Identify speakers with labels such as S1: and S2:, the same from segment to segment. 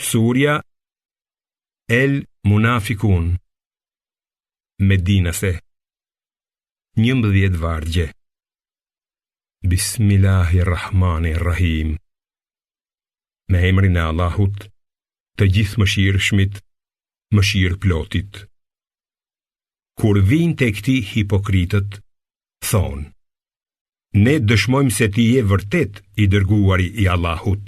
S1: Surja El Munafikun, Medinase, 11 vargje. Bismillahirrahmanirrahim. Me emrin e Allahut, të gjithë mëshirshmit, mëshirë plotit. Kur vinë tek ti hipokritët, thonë: ne dëshmojmë se ti je vërtet i dërguari i Allahut.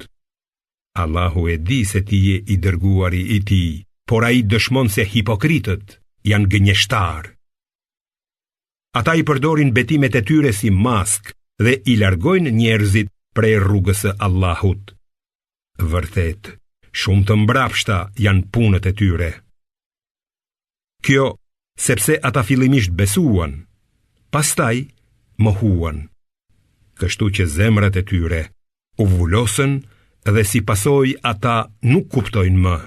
S1: Allahu e di se ti je i dërguari i tij, por ai dëshmon se hipokritët janë gënjeshtar. Ata i përdorin betimet e tyre si mask dhe i largojnë njerëzit prej rrugës së Allahut. Vërtet, shumë të mbrapshta janë punët e tyre. Kjo sepse ata fillimisht besuan, pastaj mohuan. Kështu që zemrat e tyre u vulosën dhe si pasojë ata nuk kuptojnë më.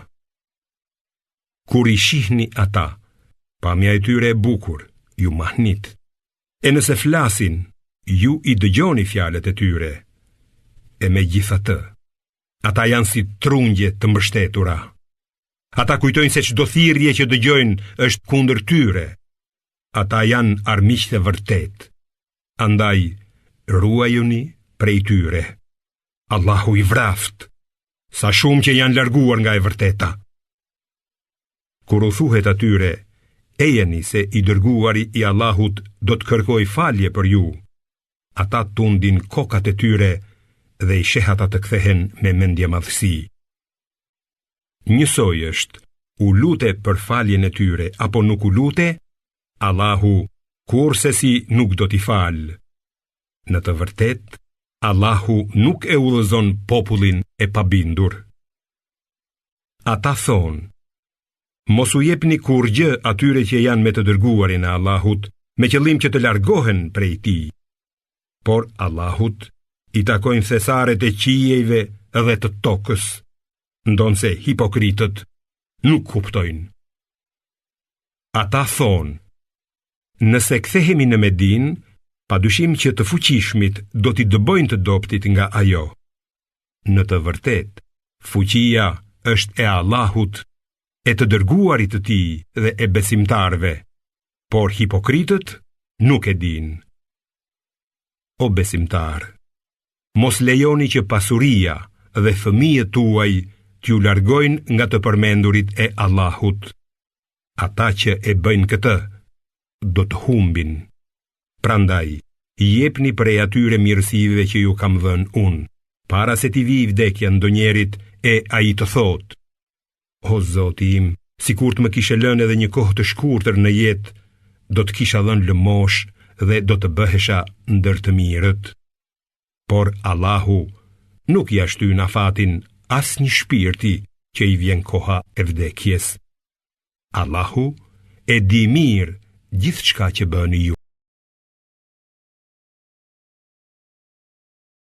S1: Kur i shihni ata, pamja e tyre e bukur ju mahnit, e nëse flasin, ju i dëgjoni fjalët e tyre. E megjithatë, ata janë si trungje të mbështetura. Ata kujtojnë se çdo thirrje që dëgjojnë është kundër tyre. Ata janë armiqtë e vërtet. Andaj ruajuni prej tyre. Allahu i vraft, sa shumë që janë larguar nga e vërteta. Kur u thuhet atyre, ejeni se i dërguari i Allahut do të kërkoj falje për ju, ata tundin kokat e tyre dhe i sheh ata të kthehen me mendje madhësi. Njësoj është, u lute për faljen e tyre apo nuk u lute, Allahu kurse si nuk do t'i falë. Në të vërtet, Allahu nuk e udhëzon popullin e pabindur. Ata thonë: mos u jepni kur gjë atyre që janë me të dërguarin e Allahut, me qëllim që të largohen prej tij. Por Allahut i takojnë thesaret e qijeve dhe të tokës, ndonse hipokritët nuk kuptojnë. Ata thonë: nëse kthehemi në Medinë, padyshim që të fuqishmit do t'i dëbojnë të doptit nga ajo. Në të vërtet, fuqia është e Allahut, e të dërguarit të tij dhe e besimtarve, por hipokritët nuk e dinë. O besimtar, mos lejoni që pasuria dhe fëmijët tuaj t'ju largojnë nga të përmendurit e Allahut. Ata që e bëjnë këtë, do të humbin. Prandaj, jepni prej atyre mirësive që ju kam dhënë unë, para se t'i vijë vdekja ndonjërit e ai të thotë: o Zoti im, sikur të më kishe lënë edhe një kohë të shkurtër në jetë, do të kisha dhënë lëmosh dhe do të bëhesha ndër të mirët. Por Allahu nuk ja shtyn afatin asnjë shpirti që i vjen koha e vdekjes. Allahu e di mirë gjithçka që bëni ju.